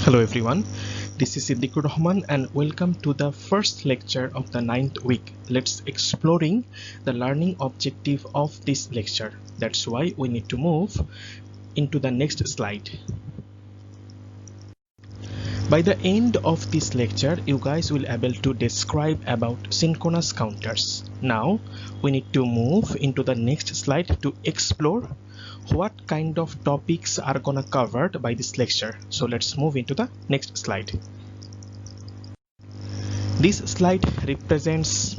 Hello everyone, this is Siddiqur Rahman and welcome to the first lecture of the 9th week. Let's exploring the learning objective of this lecture. That's why we need to move into the next slide. By the end of this lecture, you guys will able to describe about synchronous counters. Now we need to move into the next slide to explore what kind of topics are gonna covered by this lecture. So let's move into the next slide. This slide represents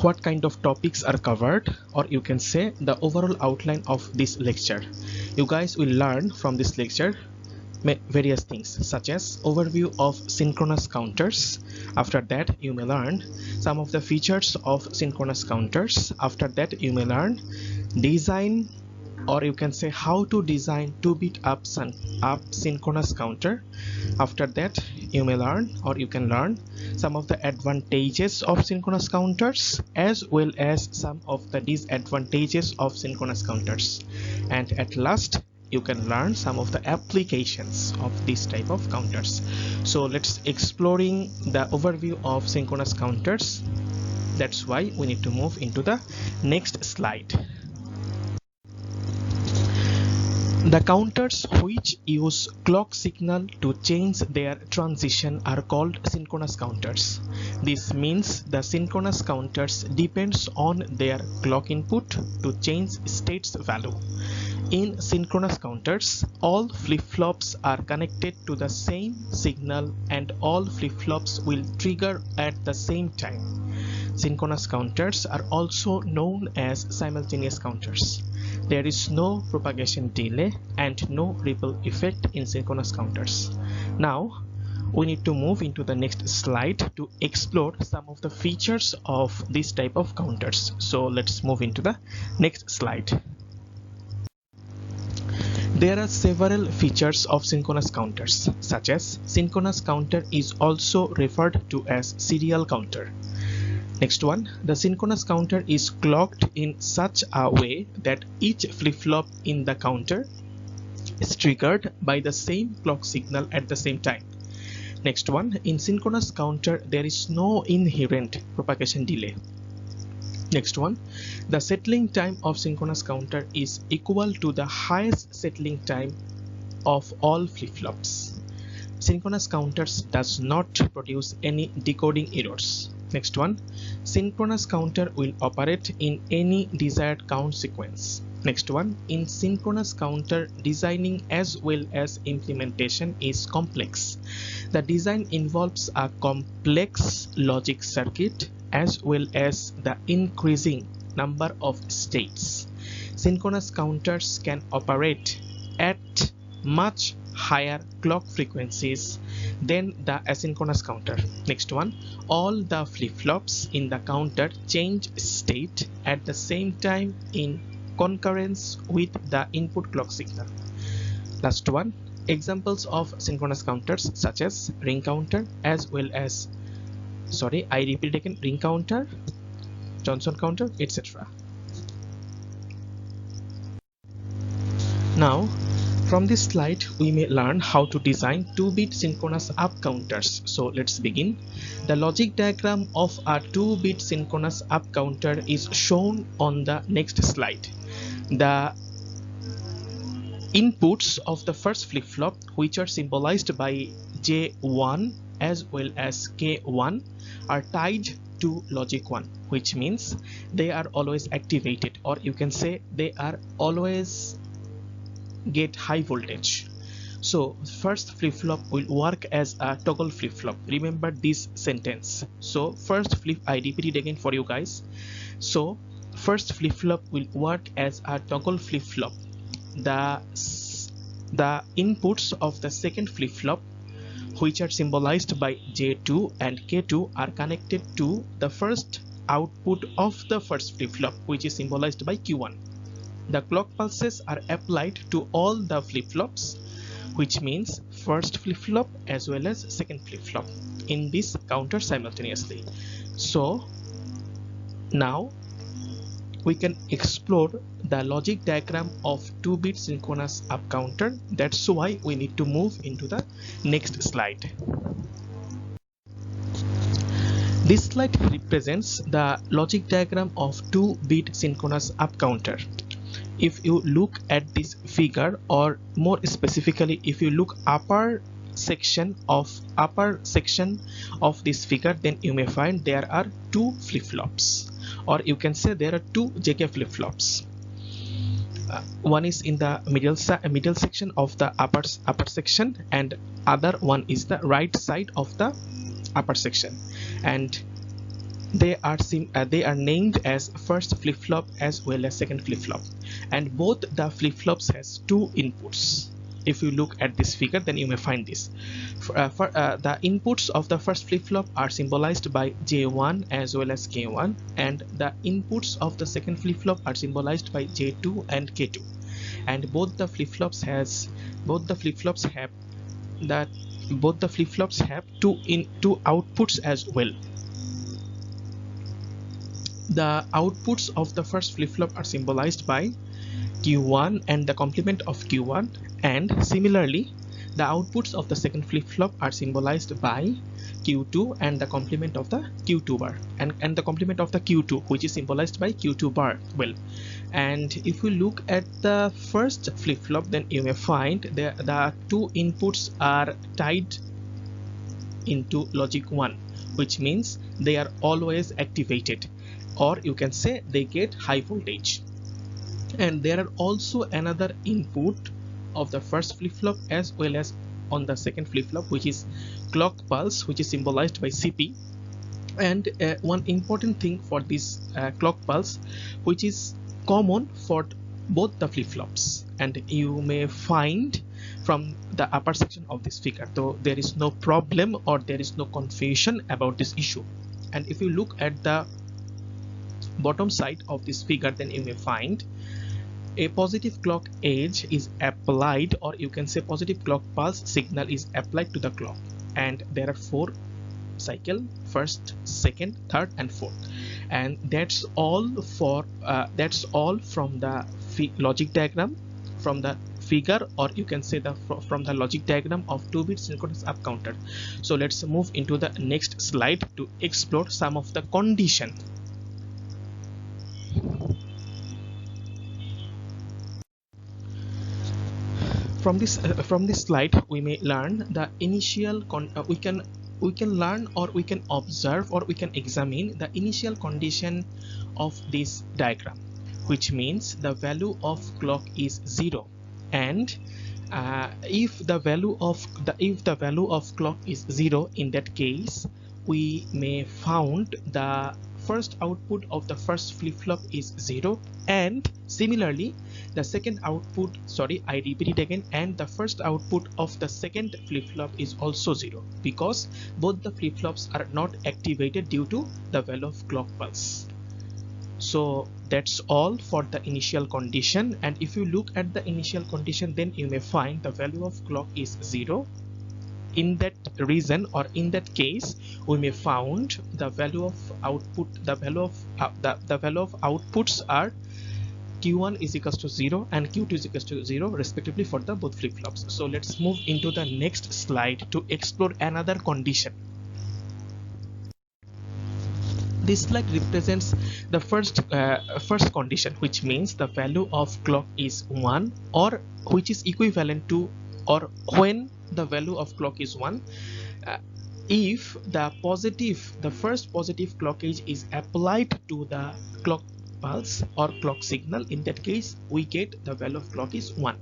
what kind of topics are covered, or you can say the overall outline of this lecture. You guys will learn from this lecture various things such as overview of synchronous counters. After that you may learn some of the features of synchronous counters. After that you may learn design, or you can say how to design 2-bit up synchronous counter. After that you may learn, or you can learn some of the advantages of synchronous counters as well as some of the disadvantages of synchronous counters. And at last you can learn some of the applications of this type of counters. So let's exploring the overview of synchronous counters. That's why we need to move into the next slide. The counters which use clock signal to change their transition are called synchronous counters. This means the synchronous counters depends on their clock input to change state's value. In synchronous counters, all flip-flops are connected to the same signal and all flip-flops will trigger at the same time. Synchronous counters are also known as simultaneous counters. There is no propagation delay and no ripple effect in synchronous counters. Now we need to move into the next slide to explore some of the features of this type of counters. So let's move into the next slide. There are several features of synchronous counters, such as synchronous counter is also referred to as serial counter. Next one, the synchronous counter is clocked in such a way that each flip-flop in the counter is triggered by the same clock signal at the same time. Next one, in synchronous counter there is no inherent propagation delay. Next one, the settling time of synchronous counter is equal to the highest settling time of all flip-flops. Synchronous counters does not produce any decoding errors. Next one, synchronous counter will operate in any desired count sequence. Next one, in synchronous counter, designing as well as implementation is complex. The design involves a complex logic circuit as well as the increasing number of states. Synchronous counters can operate at much higher clock frequencies than the asynchronous counter. Next one, all the flip-flops in the counter change state at the same time in concurrence with the input clock signal. Last one, examples of synchronous counters such as ring counter as well as ring counter, Johnson counter, etc. Now from this slide we may learn how to design 2-bit synchronous up counters. So let's begin. The logic diagram of a 2-bit synchronous up counter is shown on the next slide. The inputs of the first flip-flop, which are symbolized by J1 as well as K1, are tied to logic 1, which means they are always activated, or you can say they are always get high voltage. So first flip-flop will work as a toggle flip-flop. Remember this sentence. So first I repeat it again for you guys. So first flip-flop will work as a toggle flip-flop. The inputs of the second flip-flop, which are symbolized by J2 and K2, are connected to the first output of the first flip-flop, which is symbolized by Q1. The clock pulses are applied to all the flip-flops, which means first flip-flop as well as second flip-flop in this counter simultaneously. So now we can explore the logic diagram of 2-bit synchronous up counter. That's why we need to move into the next slide. This slide represents the logic diagram of 2-bit synchronous up counter. If you look at this figure, or more specifically if you look upper section of this figure, then you may find there are two flip-flops, or you can say there are two JK flip-flops. One is in the middle section of the upper section, and other one is the right side of the upper section, and they are named as first flip-flop as well as second flip-flop, and both the flip-flops has two inputs. If you look at this figure, then you may find this. The inputs of the first flip-flop are symbolized by J1 as well as K1, and the inputs of the second flip-flop are symbolized by J2 and K2, and both the flip-flops have two outputs as well. The outputs of the first flip-flop are symbolized by Q1 and the complement of Q1, and similarly the outputs of the second flip-flop are symbolized by Q2 and the complement of the Q2 bar, and the complement of the Q2, which is symbolized by Q2 bar. Well, and if we look at the first flip-flop, then you may find the two inputs are tied into logic 1, which means they are always activated, or you can say they get high voltage. And there are also another input of the first flip-flop as well as on the second flip-flop, which is clock pulse, which is symbolized by CP. And one important thing for this clock pulse, which is common for both the flip-flops, and you may find from the upper section of this figure, though there is no problem or there is no confusion about this issue. And if you look at the bottom side of this figure, then you may find a positive clock edge is applied, or you can say positive clock pulse signal is applied to the clock, and there are 4 cycle: first, second, third and fourth. And that's all from the logic diagram, from the figure, or you can say from the logic diagram of 2-bit synchronous up counter. So let's move into the next slide to explore some of the condition. From this slide, we may learn the initial we can learn, or we can observe, or we can examine the initial condition of this diagram, which means the value of clock is 0, and if the value of clock is 0, in that case we may found the first output of the first flip-flop is 0, and similarly the second output, I repeat it again, and the first output of the second flip-flop is also 0, because both the flip-flops are not activated due to the value of clock pulse. So that's all for the initial condition, and if you look at the initial condition, then you may find the value of clock is 0. In that reason, or in that case, we may found the value of output, the value of outputs are Q1 is equals to 0 and Q2 is equals to 0 respectively for the both flip-flops. So let's move into the next slide to explore another condition. This slide represents the first condition, which means the value of clock is 1, or which is equivalent to, or when the value of clock is 1, if the first positive clock edge is applied to the clock pulse or clock signal. In that case, we get the value of clock is 1.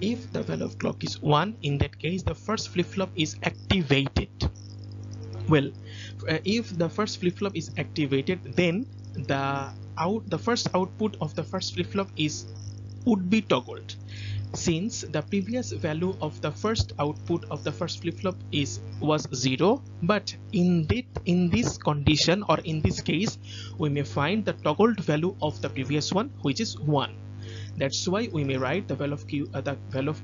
If the value of clock is 1, in that case the first flip-flop is activated. Well, if the first flip-flop is activated, then the first output of the first flip-flop would be toggled. Since the previous value of the first output of the first flip-flop was 0, but in this condition, or in this case, we may find the toggled value of the previous one, which is 1. That's why we may write the value of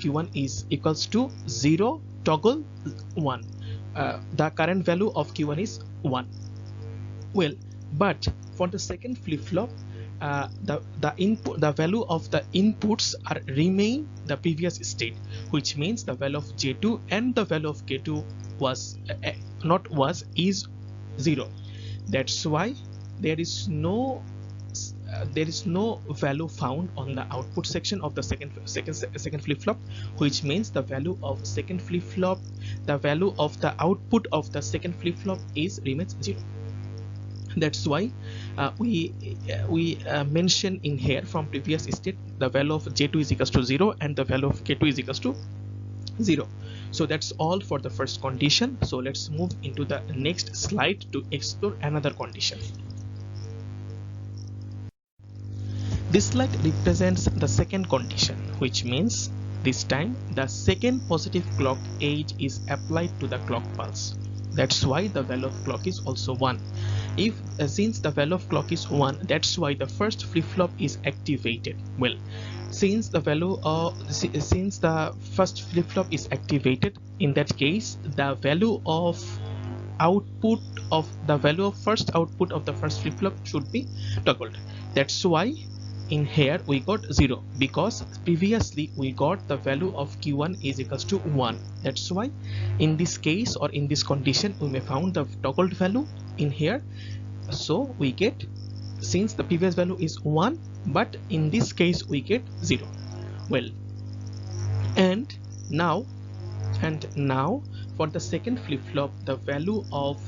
Q1 is equals to 0 toggle 1. The current value of Q1 is 1. Well, but for the second flip-flop, the value of the inputs are remain the previous state, which means the value of J2 and the value of K2 was is 0. That's why there is no value found on the output section of the second flip-flop, which means the value of second flip-flop, the value of the output of the second flip-flop is remains 0. That's why we mention in here from previous state the value of J2 is equals to 0 and the value of K2 is equals to 0. So that's all for the first condition. So let's move into the next slide to explore another condition. This slide represents the second condition, which means this time the second positive clock edge is applied to the clock pulse. That's why the value of clock is also 1. Since the value of clock is 1, that's why the first flip-flop is activated. Well, since the first flip-flop is activated, in that case the value of first output of the first flip-flop should be toggled. That's why in here we got 0, because previously we got the value of Q1 is equals to 1. That's why in this case or in this condition we may found the toggled value in here. So we get, since the previous value is 1, but in this case we get 0. Well, and now for the second flip-flop the value of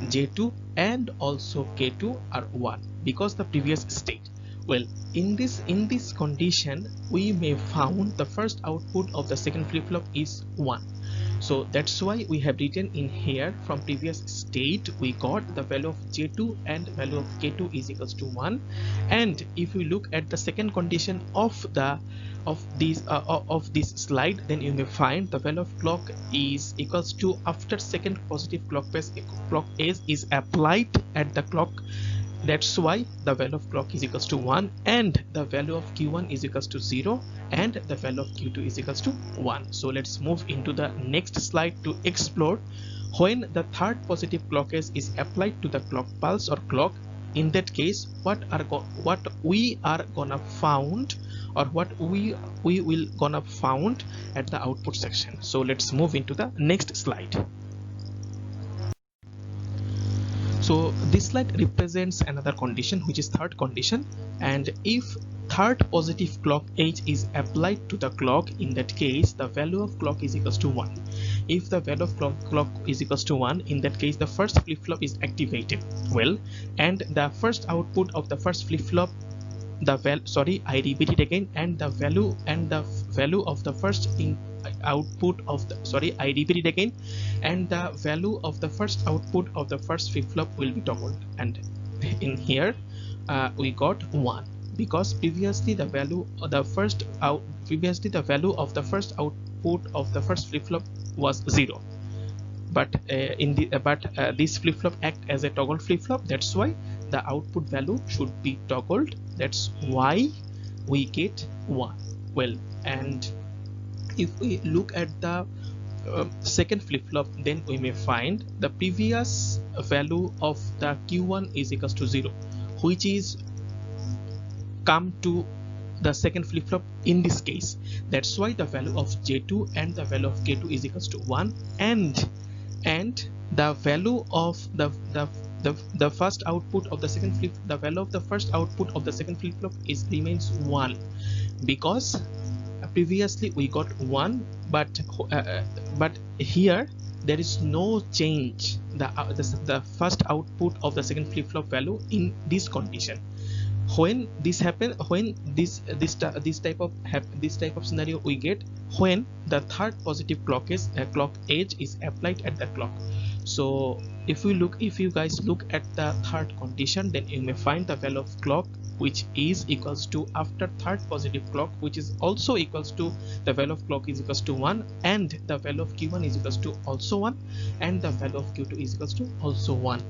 J2 and also K2 are 1 because the previous state. Well, in this condition we may found the first output of the second flip-flop is 1. So that's why we have written in here from previous state we got the value of J2 and value of K2 is equals to 1. And if we look at the second condition of this slide, then you may find the value of clock is equals to, after second positive clock edge is applied at the clock. That's why the value of clock is equals to 1 and the value of Q1 is equals to 0 and the value of Q2 is equals to 1. So let's move into the next slide to explore when the third positive clock edge is applied to the clock pulse or clock. In that case, what we are gonna found or what we will gonna found at the output section. So let's move into the next slide. So this slide represents another condition, which is third condition, and if third positive clock edge is applied to the clock, in that case the value of clock is equals to 1. If the value of clock is equals to 1, in that case the first flip-flop is activated. Well, and the first output of the first flip-flop, I repeat it again, and the value of the first output of the I repeat it again, and the value of the first output of the first flip-flop will be toggled. And in here we got 1 because previously the value of the first output of the first flip-flop was 0, but this flip-flop act as a toggle flip-flop. That's why the output value should be toggled. That's why we get 1. Well, and if we look at the second flip-flop, then we may find the previous value of the Q1 is equals to 0, which is come to the second flip-flop in this case. That's why the value of J2 and the value of K2 is equals to 1, and the value of the first output of the second flip, the value of the first output of the second flip-flop is remains 1 because previously we got 1, but here there is no change. The first output of the second flip-flop value in this condition. When this happen, when this type of scenario we get when the third positive clock edge is applied at the clock. So if you guys look at the third condition, then you may find the value of clock which is equals to, after third positive clock, which is also equals to the value of clock is equals to 1, and the value of Q1 is equals to also 1, and the value of Q2 is equals to also 1.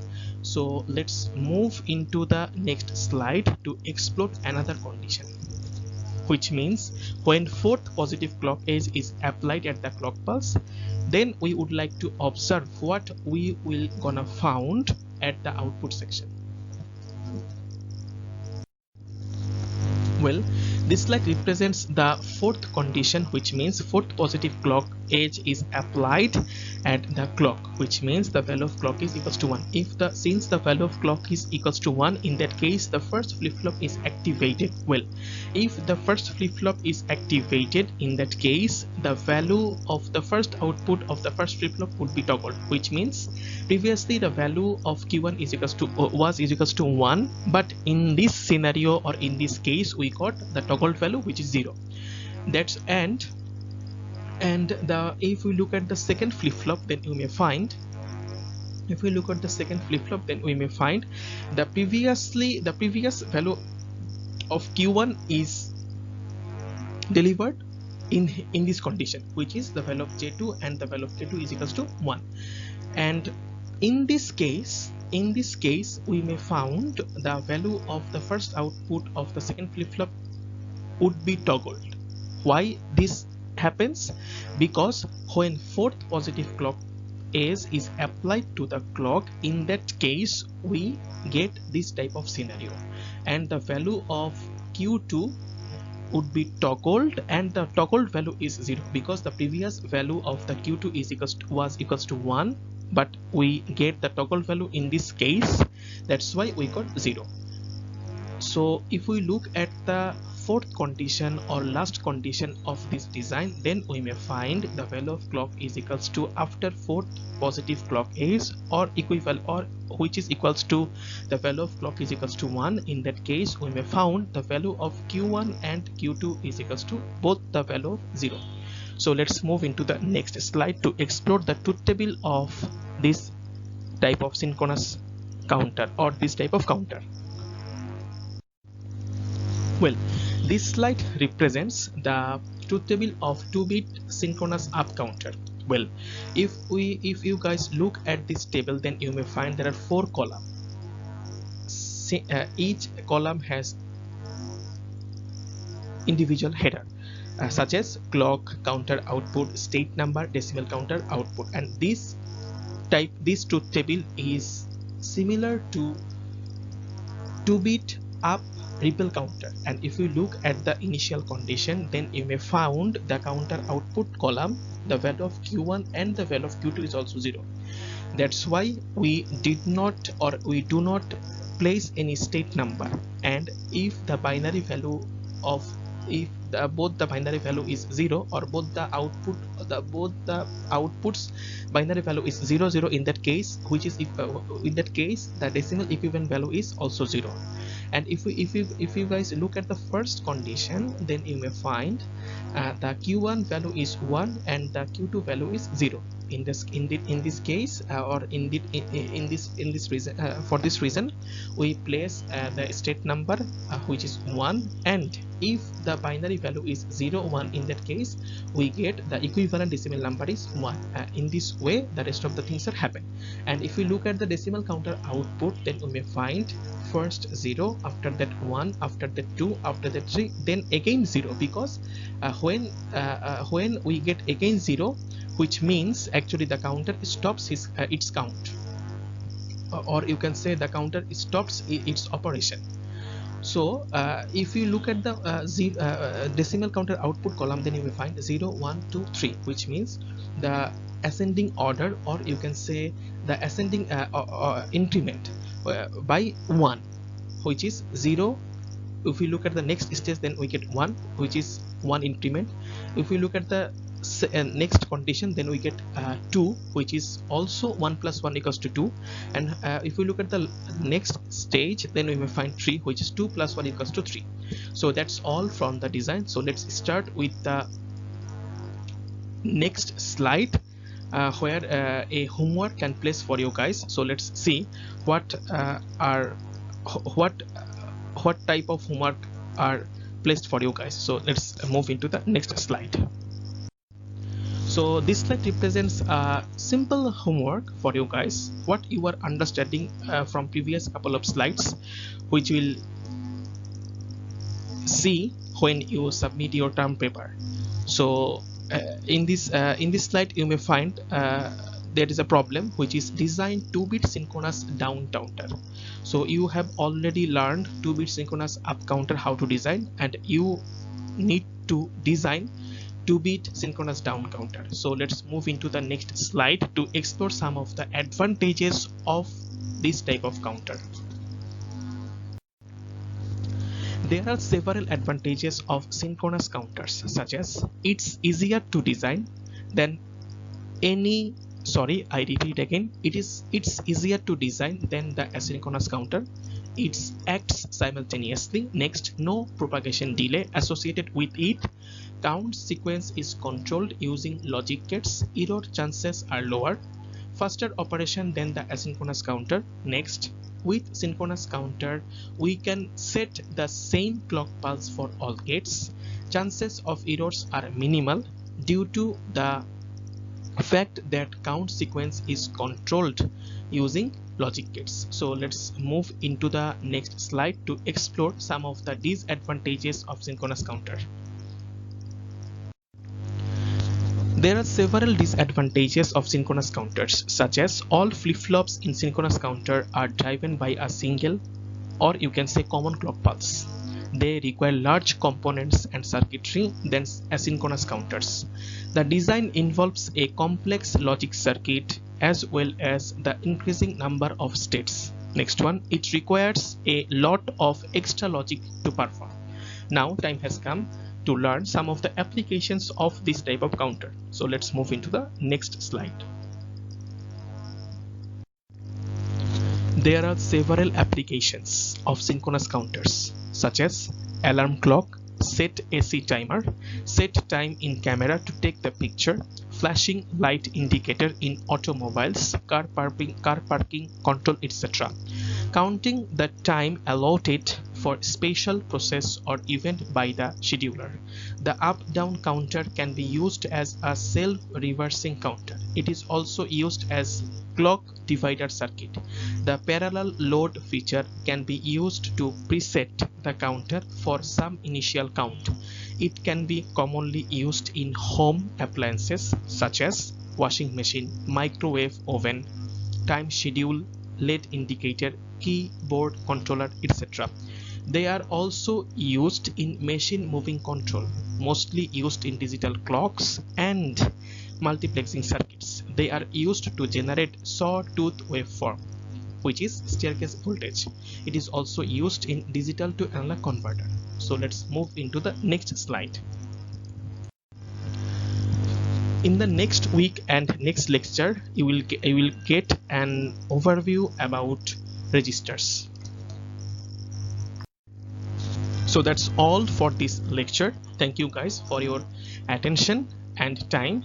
So let's move into the next slide to explore another condition, which means when fourth positive clock edge is applied at the clock pulse, then we would like to observe what we will gonna found at the output section. Well, this slide represents the fourth condition, which means fourth positive clock edge is applied at the clock, which means the value of clock is equals to 1. Since the value of clock is equals to 1, in that case the first flip-flop is activated. Well, if the first flip-flop is activated, in that case the value of the first output of the first flip-flop would be toggled, which means previously the value of Q1 is equals to was equals to 1, but in this scenario or in this case we got the toggled value which is 0. That's and if we look at the second flip-flop, then we may find the previous value of Q1 is delivered in this condition, which is the value of J2, and the value of K2 is equals to 1. And in this case we may found the value of the first output of the second flip-flop would be toggled. Why this happens? Because when fourth positive clock edge is applied to the clock, in that case we get this type of scenario, and the value of Q2 would be toggled, and the toggled value is 0 because the previous value of the Q2 was equals to 1, but we get the toggle value in this case, that's why we got 0. So if we look at the fourth condition or last condition of this design, then we may find the value of clock is equals to after fourth positive clock edge or equivalent, or which is equals to the value of clock is equals to 1. In that case we may found the value of Q1 and Q2 is equals to both the value of 0. So let's move into the next slide to explore the truth table of this type of synchronous counter or this type of counter. Well, this slide represents the truth table of 2-bit synchronous up counter. Well, if you guys look at this table, then you may find there are 4 columns. Each column has individual header, such as clock, counter output, state number, decimal counter output, and this truth table is similar to 2-bit up ripple counter. And if you look at the initial condition, then you may found the counter output column, the value of Q1 and the value of Q2 is also 0. That's why we did not or we do not place any state number, and if the binary value of both the binary value is 0 or both the outputs binary value is 0 0, in that case, which is in that case the decimal equivalent value is also 0. And if you guys look at the first condition, then you may find the Q1 value is 1 and the Q2 value is 0. In this case or for this reason we place the state number which is 1, and if the binary value is 0 1, in that case we get the equivalent decimal number is 1. In this way the rest of the things are happen. And if we look at the decimal counter output, then we may find first 0, after that 1, after that 2, after that 3, then again 0, because when we get again 0, which means actually the counter stops its count, or you can say the counter stops its operation. So if you look at the decimal counter output column, then you will find 0 1 2 3, which means the ascending order, or you can say the ascending increment by 1, which is 0. If we look at the next stage, then we get 1, which is 1 increment. If we look at the next condition, then we get 2, which is also 1 plus 1 equals to 2. And if we look at the next stage, then we may find 3, which is 2 plus 1 equals to 3. So that's all from the design. So let's start with the next slide, where a homework can place for you guys. So let's see what type of homework are placed for you guys. So let's move into the next slide. So this slide represents a simple homework for you guys, what you are understanding from previous couple of slides, which will see when you submit your term paper. So in this slide you may find there is a problem which is design 2-bit synchronous down counter. So you have already learned 2-bit synchronous up counter how to design, and you need to design 2-bit synchronous down counter. So let's move into the next slide to explore some of the advantages of this type of counter. There are several advantages of synchronous counters, such as it's easier to design than any I repeat again, it's easier to design than the asynchronous counter. It acts simultaneously. Next, no propagation delay associated with it. Count sequence is controlled using logic gates. Error chances are lower. Faster operation than the asynchronous counter. Next, with synchronous counter we can set the same clock pulse for all gates. Chances of errors are minimal due to the fact that count sequence is controlled using logic gates. So let's move into the next slide to explore some of the disadvantages of synchronous counter. There are several disadvantages of synchronous counters, such as all flip-flops in synchronous counter are driven by a single, or you can say common clock pulse. They require large components and circuitry than asynchronous counters. The design involves a complex logic circuit as well as the increasing number of states. Next one, it requires a lot of extra logic to perform. Now time has come to learn some of the applications of this type of counter. So let's move into the next slide. There are several applications of synchronous counters, such as alarm clock, set AC timer, set time in camera to take the picture, flashing light indicator in automobiles, car parking control, etc. Counting the time allotted for special process or event by the scheduler. The up-down counter can be used as a self-reversing counter. It is also used as clock divider circuit. The parallel load feature can be used to preset the counter for some initial count. It can be commonly used in home appliances such as washing machine, microwave oven, time schedule, LED indicator, keyboard controller, etc. They are also used in machine moving control, mostly used in digital clocks and multiplexing circuits. They are used to generate sawtooth waveform, which is staircase voltage. It is also used in digital to analog converter. So let's move into the next slide. In the next week and next lecture, you will get an overview about registers. So that's all for this lecture. Thank you guys for your attention and time.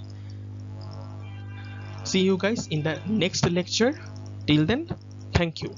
See you guys in the next lecture. Till then, thank you.